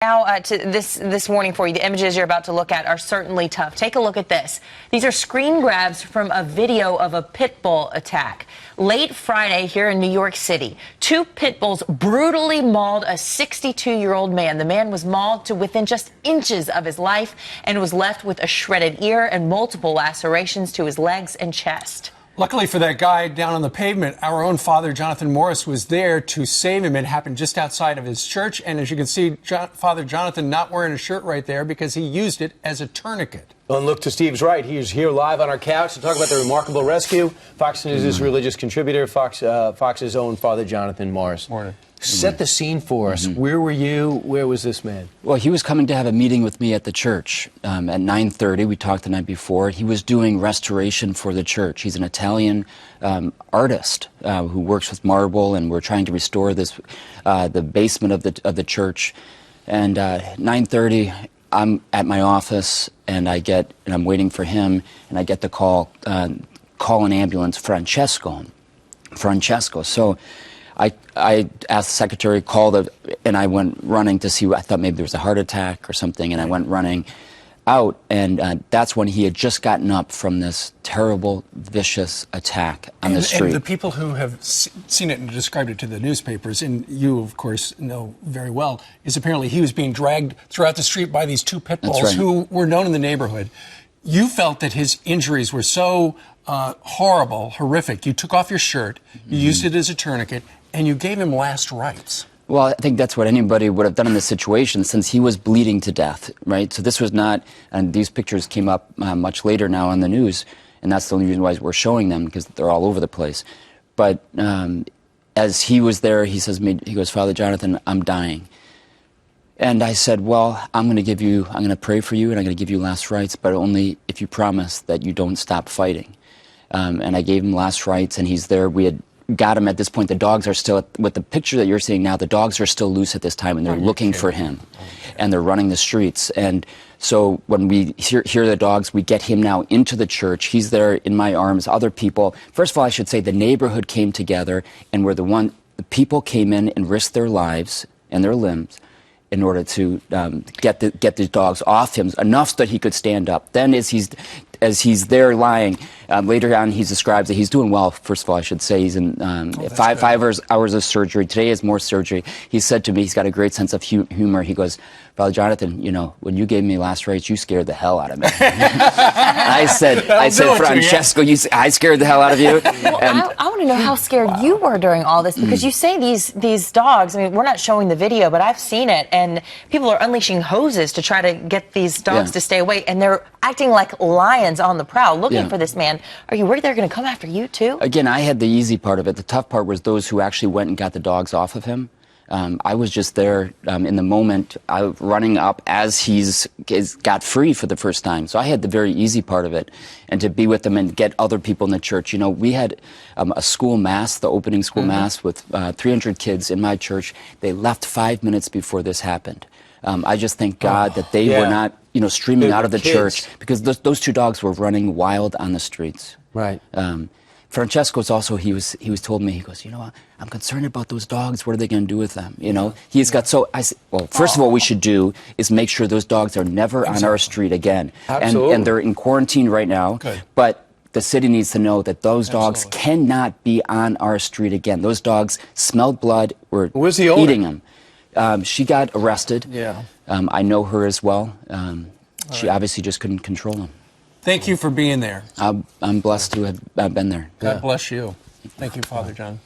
Now to this warning for you. The images you're about to look at are certainly tough. Take a look at this. These are screen grabs from a video of a pit bull attack. Late Friday here in New York City, two pit bulls brutally mauled a 62-year-old man. The man was mauled to within just inches of his life and was left with a shredded ear and multiple lacerations to his legs and chest. Luckily for that guy down on the pavement, our own Father Jonathan Morris was there to save him. It happened just outside of his church. And as you can see, Father Jonathan not wearing a shirt right there because he used it as a tourniquet. Well, and look to Steve's right. He's here live on our couch to talk about the remarkable rescue. Fox News' religious contributor, Fox's own Father Jonathan Morris. Morning. Set the scene for us. Where were you? Where was this man? Well, he was coming to have a meeting with me at the church at 9:30. We talked the night before. He was doing restoration for the church. He's an Italian artist who works with marble, and we're trying to restore this the basement of the church. And 9:30, I'm at my office, and I'm waiting for him, and I get the call an ambulance, Francesco. So I asked the secretary, and I went running to see. I thought maybe there was a heart attack or something, and I went running out, and that's when he had just gotten up from this terrible, vicious attack on the street. And the people who have seen it and described it to the newspapers, and you, of course, know very well, is apparently he was being dragged throughout the street by these two pit bulls who were known in the neighborhood. You felt that his injuries were so horrible, horrific. You took off your shirt, you used it as a tourniquet, and you gave him last rites. Well, I think that's what anybody would have done in this situation, since he was bleeding to death, right? So this was not, and these pictures came up much later now on the news, and that's the only reason why we're showing them, because they're all over the place. But as he was there, he goes, Father Jonathan, I'm dying. And I said, well, I'm going to pray for you, and I'm going to give you last rites, but only if you promise that you don't stop fighting. And I gave him last rites, and he's there. We had got him at this point. The dogs are still, with the picture that you're seeing now, the dogs are still loose at this time, and they're looking for him, and they're running the streets. And so when we hear the dogs, we get him now into the church. He's there in my arms. Other people, first of all, I should say the neighborhood came together, and the people came in and risked their lives and their limbs in order to get the dogs off him enough so that he could stand up. Then as he's there lying, later on he describes that he's doing well. First of all, I should say he's in five hours of surgery. Today is more surgery. He said to me, he's got a great sense of humor. He goes, Father Jonathan, you know, when you gave me last rites, you scared the hell out of me. I said, Francesco, I scared the hell out of you. Well, I want to know how scared you were during all this, because you say these dogs, I mean, we're not showing the video, but I've seen it, and people are unleashing hoses to try to get these dogs to stay away, and they're acting like lions on the prowl, looking for this man. Are you worried they're going to come after you, too? Again, I had the easy part of it. The tough part was those who actually went and got the dogs off of him. I was just there in the moment, running up as he's got free for the first time. So I had the very easy part of it, and to be with them and get other people in the church. You know, we had a school mass, the opening school mass, with 300 kids in my church. They left 5 minutes before this happened. I just thank God that they were not, streaming out of the church, because those two dogs were running wild on the streets. Right. Francesco's also, he was told me, he goes, you know, I'm concerned about those dogs. What are they going to do with them? You know, he's got, so I said, well, first of all, we should do is make sure those dogs are never on our street again. Absolutely. And they're in quarantine right now. Good. But the city needs to know that those dogs cannot be on our street again. Those dogs smelled blood, were eating them. She got arrested. Yeah. I know her as well. She obviously just couldn't control them. Thank you for being there. I'm blessed to have been there. God bless you. Thank you, Father John.